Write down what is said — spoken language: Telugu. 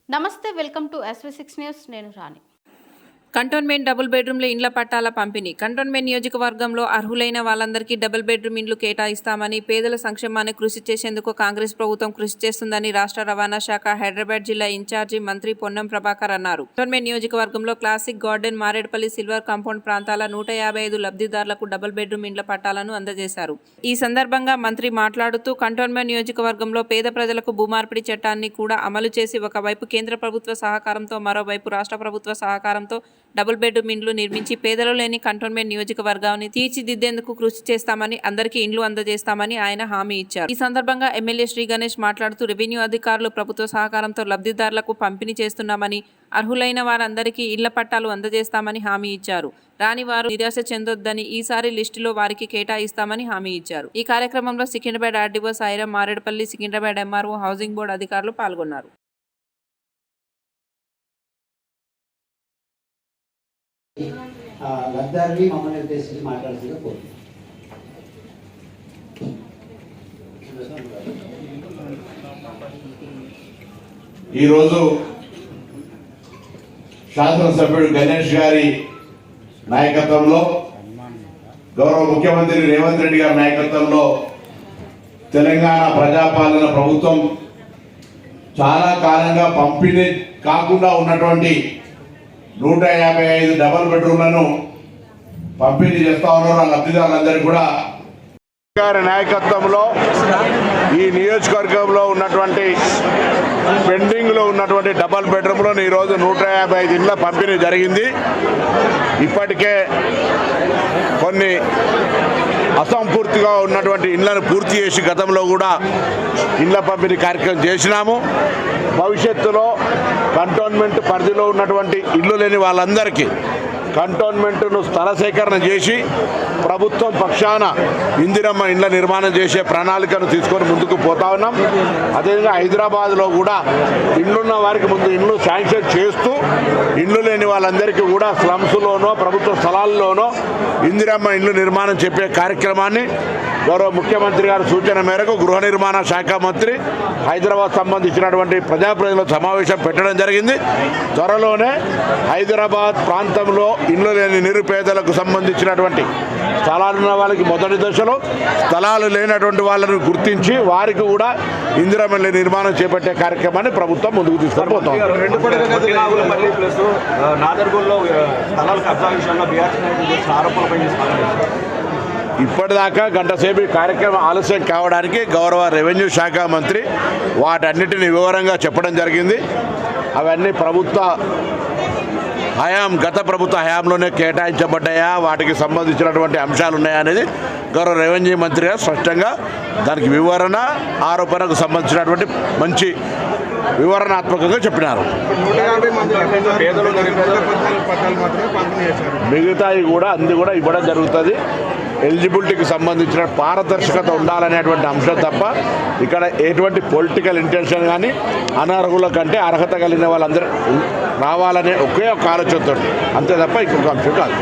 నమస్తే, వెల్కమ్ టు SV6 న్యూస్. నేను రాణి. కంటోన్మెంట్ డబుల్ బెడ్రూమ్ల ఇండ్ల పట్టాల పంపిణీ. కంటోన్మెంట్ నియోజకవర్గంలో అర్హులైన వాళ్ళందరికీ డబుల్ బెడ్రూమ్ ఇండ్లు కేటాయిస్తామని, పేదల సంక్షేమాన్ని కృషి చేసేందుకు కాంగ్రెస్ ప్రభుత్వం కృషి చేస్తుందని రాష్ట్ర రవాణా శాఖ హైదరాబాద్ జిల్లా ఇన్ఛార్జి మంత్రి పొన్నం ప్రభాకర్ అన్నారు. కంటోన్మెంట్ నియోజకవర్గంలో classic garden, Marredpally, silver compound ప్రాంతాల 155 లబ్ధిదారులకు డబుల్ బెడ్రూమ్ ఇండ్ల పట్టాలను అందజేశారు. ఈ సందర్భంగా మంత్రి మాట్లాడుతూ, కంటోన్మెంట్ నియోజకవర్గంలో పేద ప్రజలకు భూమార్పిడి చట్టాన్ని కూడా అమలు చేసి, ఒకవైపు కేంద్ర ప్రభుత్వ సహకారంతో, మరోవైపు రాష్ట్ర ప్రభుత్వ సహకారంతో డబుల్ బెడ్రూమ్ ఇండ్లు నిర్మించి పేదలు లేని కంటోన్మెంట్ నియోజకవర్గాన్ని తీర్చిదిద్దేందుకు కృషి చేస్తామని, అందరికీ ఇండ్లు అందజేస్తామని ఆయన హామీ ఇచ్చారు. ఈ సందర్భంగా ఎమ్మెల్యే శ్రీ గణేష్ మాట్లాడుతూ, రెవెన్యూ అధికారులు ప్రభుత్వ సహకారంతో లబ్ధిదారులకు పంపిణీ చేస్తున్నామని, అర్హులైన వారందరికీ ఇళ్ల పట్టాలు అందజేస్తామని హామీ ఇచ్చారు. రాని వారు నిరాశ చెందొద్దని, ఈసారి లిస్టులో వారికి కేటాయిస్తామని హామీ ఇచ్చారు. ఈ కార్యక్రమంలో Secunderabad RDO Sairam, Marredpally, Secunderabad MRO, housing board అధికారులు పాల్గొన్నారు. లబ్ధాన్ని మమ్మల్ని ఉద్దేశించి మాట్లాడుతుందో కోరుతున్నాం. ఈరోజు శాసనసభ్యుడు గణేష్ గారి నాయకత్వంలో, గౌరవ ముఖ్యమంత్రి రేవంత్ రెడ్డి గారి నాయకత్వంలో తెలంగాణ ప్రజాపాలన ప్రభుత్వం చాలా కాలంగా పంపిణీ కాకుండా ఉన్నటువంటి 155 డబల్ బెడ్రూమ్లను పంపిణీ చేస్తా ఉన్నారు. ఆ లబ్ధిదారులందరికీ కూడా గారి నాయకత్వంలో ఈ నియోజకవర్గంలో ఉన్నటువంటి పెండింగ్లో ఉన్నటువంటి డబల్ బెడ్రూమ్లను ఈరోజు 155 ఇళ్ల పంపిణీ జరిగింది. ఇప్పటికే కొన్ని అసంపూర్తిగా ఉన్నటువంటి ఇళ్లను పూర్తి చేసి గతంలో కూడా ఇళ్ల పంపిణీ కార్యక్రమం చేసినాము. భవిష్యత్తులో కంటోన్మెంట్ పరిధిలో ఉన్నటువంటి ఇల్లు లేని వాళ్ళందరికీ కంటోన్మెంట్ను స్థల సేకరణ చేసి ప్రభుత్వం పక్షాన ఇందిరమ్మ ఇండ్ల నిర్మాణం చేసే ప్రణాళికను తీసుకొని ముందుకు పోతా ఉన్నాం. అదేవిధంగా హైదరాబాద్లో కూడా ఇండ్లున్న వారికి ముందు ఇండ్లు శాంక్షన్ చేస్తూ, ఇండ్లు లేని వాళ్ళందరికీ కూడా స్లమ్స్లోనో ప్రభుత్వ స్థలాల్లోనో ఇందిరమ్మ ఇండ్లు నిర్మాణం చెప్పే కార్యక్రమాన్ని గౌరవ ముఖ్యమంత్రి గారి సూచన మేరకు గృహ నిర్మాణ శాఖ మంత్రి హైదరాబాద్ సంబంధించినటువంటి ప్రజాప్రతినిధుల సమావేశం పెట్టడం జరిగింది. త్వరలోనే హైదరాబాద్ ప్రాంతంలో ఇల్లు లేని నిరుపేదలకు సంబంధించినటువంటి స్థలాలున్న వాళ్ళకి మొదటి దశలో, స్థలాలు లేనటువంటి వాళ్ళను గుర్తించి వారికి కూడా ఇందిరమ్మ ఇళ్ల నిర్మాణం చేపట్టే కార్యక్రమాన్ని ప్రభుత్వం ముందుకు తీసుకుపోతాం. ఇప్పటిదాకా గంట సేపు కార్యక్రమం ఆలస్యం కావడానికి గౌరవ రెవెన్యూ శాఖ మంత్రి వాటన్నిటిని వివరంగా చెప్పడం జరిగింది. అవన్నీ గత ప్రభుత్వ హయాంలోనే కేటాయించబడ్డాయా, వాటికి సంబంధించినటువంటి అంశాలు ఉన్నాయా అనేది గౌరవ రెవెన్యూ మంత్రి గారు స్పష్టంగా దానికి వివరణ, ఆరోపణకు సంబంధించినటువంటి మంచి వివరణాత్మకంగా చెప్పినారు. మిగతాయి కూడా అన్ని కూడా ఇవ్వడం జరుగుతుంది. ఎలిజిబిలిటీకి సంబంధించిన పారదర్శకత ఉండాలనేటువంటి అంశం తప్ప ఇక్కడ ఎటువంటి పొలిటికల్ ఇంటెన్షన్ కానీ, అనర్హుల కంటే అర్హత కలిగిన వాళ్ళందరూ రావాలనే ఒకే ఒక ఆలోచనతో, అంతే తప్ప ఇంకొక అంశం కాదు.